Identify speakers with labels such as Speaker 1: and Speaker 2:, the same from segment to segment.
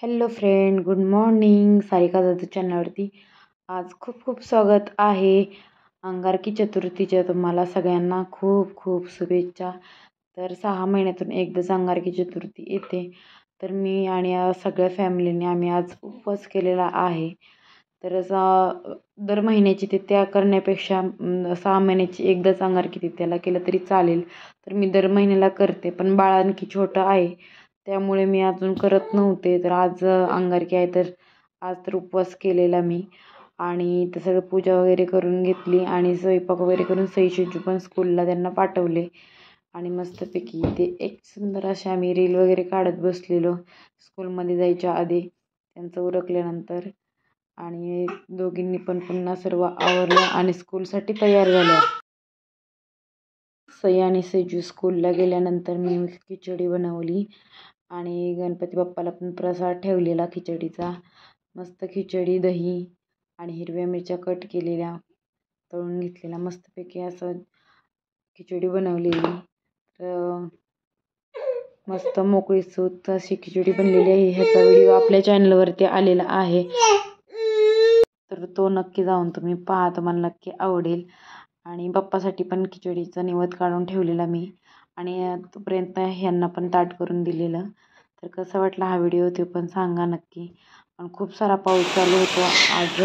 Speaker 1: Hello friend, good morning. Sarika Jadhav चॅनलवरती आज खूप खूप स्वागत आहे. अंगारकी चतुर्थीच्या तुम्हाला सगळ्यांना खूप खूप शुभेच्छा. तर 6 महिन्यातून एकदाच अंगारकी चतुर्थी येते. तर मी आणि सगळ्या फॅमिलीने आम्ही आज उपवास केलेला आहे. तर दर महिन्याची तिथ्या करण्यापेक्षा 6 महिन्याची एकदाच अंगारकी तिथ्याला केलं तरी चालेल. तर मी दर महिन्याला करते, पण बाळ आणखी छोटं आहे त्यामुळे मी अजून करत नव्हते. तर आज अंगारकी आहे, तर आज तर उपवास केलेला मी. आणि ते सगळं पूजा वगैरे करून घेतली आणि स्वयंपाक वगैरे करून सई पण स्कूलला त्यांना पाठवले. आणि मस्तपैकी ते एक सुंदर अशा आम्ही रील वगैरे काढत बसलेलो स्कूलमध्ये जायच्या आधी, त्यांचं उरकल्यानंतर. आणि दोघींनी पण पुन्हा सर्व आवरलं आणि स्कूलसाठी तयार झाल्या. सई आणि सेजू स्कूलला गेल्यानंतर मी खिचडी बनवली आणि गणपती बाप्पाला पण प्रसाद ठेवलेला खिचडीचा. मस्त खिचडी, दही आणि हिरव्या मिरच्या कट केलेल्या, तळून घेतलेल्या, मस्तपैकी असं खिचडी बनवलेली. तर मस्त मोकळी सूत अशी खिचडी बनलेली आहे. ह्याचा व्हिडिओ आपल्या चॅनलवरती आलेला आहे, तर तो नक्की जाऊन तुम्ही पहा, तुम्हाला नक्की आवडेल. आणि बाप्पासाठी पण खिचडीचा निवद काढून ठेवलेला मी आणि तोपर्यंत ह्यांना पण ताट करून दिलेलं. तर कसा वाटला हा व्हिडिओ ते पण सांगा नक्की. आणि खूप सारा पाऊस चालू होतो आज.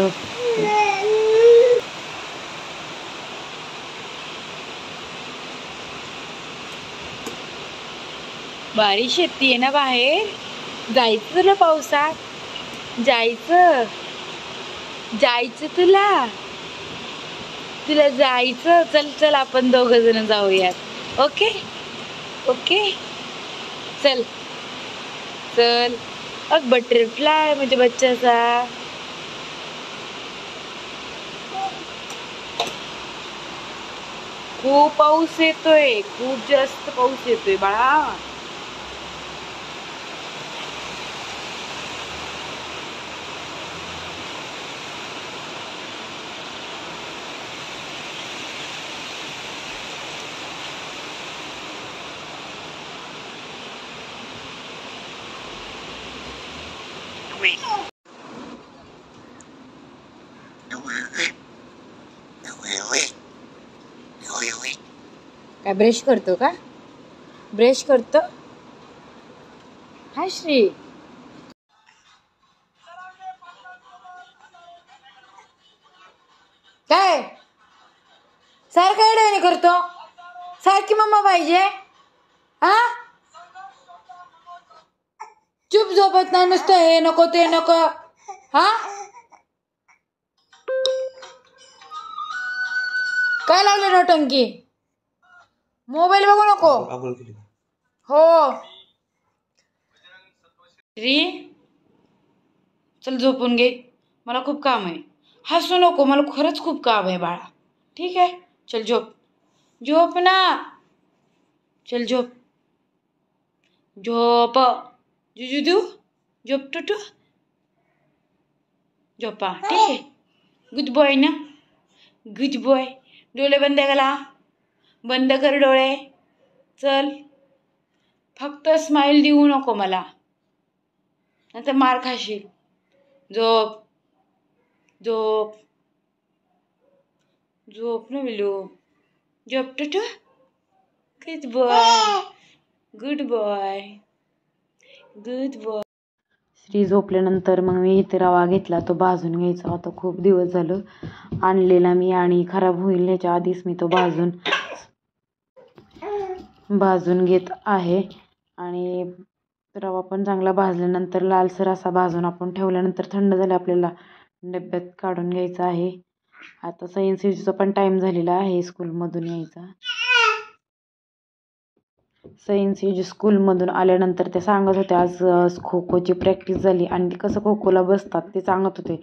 Speaker 1: बारिश येते ना बाहेर, जायचं तुला पावसात? जायचं तुला जायचं? चल चल, आपण 2 जण जाऊयात. ओके ओके, चल चल. बटरफ्लाय म्हणजे बच्चाचा. खूप पाऊस येतोय, खूप जास्त पाऊस येतोय बाळा. काय ब्रश करतो का? ब्रश करतो? हा श्री, काय सारखा येड्यावानी करतो? सारखी मम्मा पाहिजे? हा, चुप झोपत नाही, नुसतं हे नको ते नको. हा, काय लावले नोटंकी? मोबाईल बघू नको. हो श्री, चल झोपून घे, मला खूप काम आहे. हसू नको, मला खरंच खूप काम आहे बाळा. ठीक आहे, चल झोप. झोप ना, चल झोप. झोप जुजू देऊ, झोप टुटू, झोपा. ठीक आहे, गुड बॉय ना, गुड बॉय. डोळे बंद करा, बंद कर डोळे. चल, फक्त स्माइल देऊ नको मला, नंतर मार खाशील. झोप झोप झोप ना बिलू, झोप टुटू. Good boy, good boy, good boy. Shri झोपल्यानंतर मग मी इथे रवा घेतला, तो भाजून घ्यायचा होता. खूप दिवस झालं आणलेला मी आणि खराब होईल ह्याच्या आधीच मी तो भाजून घेत आहे. आणि रवा पण चांगला भाजल्यानंतर लालसर असा भाजून आपण ठेवल्यानंतर थंड झाले आपल्याला डब्यात काढून घ्यायचा आहे. आता सईचा पण टाईम झालेला आहे स्कूलमधून यायचा. सई स्कूलमधून आल्यानंतर ते सांगत होते आज खो खोची प्रॅक्टिस झाली आणि कसं खो खोला बसतात ते सांगत होते.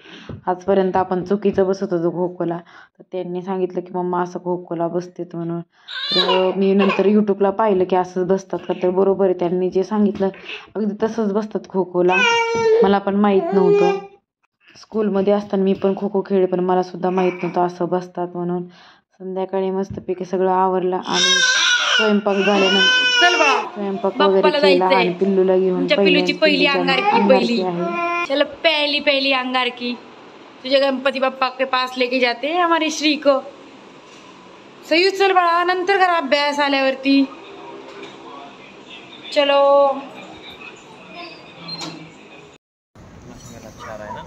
Speaker 1: आजपर्यंत आपण चुकीचं बसत होतो खो खोला, तर त्यांनी सांगितलं की मम्मा असं खो खोला बसतेत म्हणून. तर मी नंतर यूट्यूबला पाहिलं की असंच बसतात का, तर बरोबर आहे, त्यांनी जे सांगितलं अगदी तसंच बसतात खो खोला. मला पण माहीत नव्हतं. स्कूलमध्ये असताना मी पण खो खो खेळले, पण मला सुद्धा माहीत नव्हतं असं बसतात म्हणून. संध्याकाळी मस्तपैकी सगळं आवरलं आणि स्वयंपाक झाल्यानंतर चल बाळा, स्वयंपाक वगैरे केला आणि पिल्लूला घेऊन
Speaker 2: तुमच्या पिल्लूची पहिली अंगारकी पहिली
Speaker 1: आहे.
Speaker 2: चलो पहली अंगारकी तुझे गणपती बाप्पा के पास लेके जाते हमारे श्री को. सही चल बाळा, नंतर करा अभ्यास आल्यावरती. चलो मोगऱ्याचं झाड आहे ना.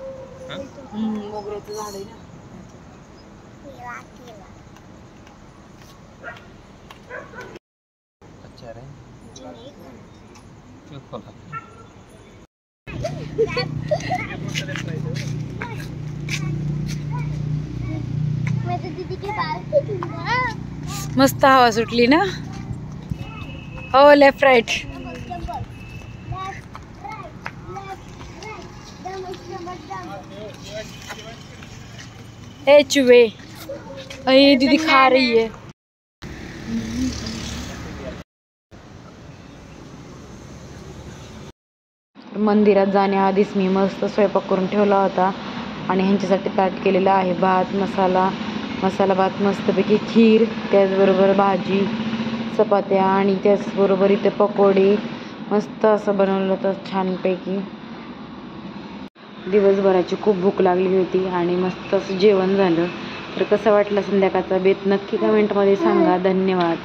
Speaker 2: मस्त हवा सुटली ना. हो लेफ्ट राईट. ए चुहे, अरे दीदी खा रही है.
Speaker 1: मंदिरात जाण्याआधीच मी मस्त स्वयंपाक करून ठेवला होता आणि ह्यांच्यासाठी ताट केलेलं आहे. भात, मसाला भात, मस्तपैकी खीर, त्याचबरोबर भाजी, चपात्या आणि त्याचबरोबर इथे पकोडे. मस्त असं बनवलं होतं छानपैकी. दिवसभराची खूप भूक लागली होती आणि मस्त असं जेवण झालं. तर कसं वाटलं संध्याकाळचा बेत नक्की कमेंटमध्ये सांगा. धन्यवाद.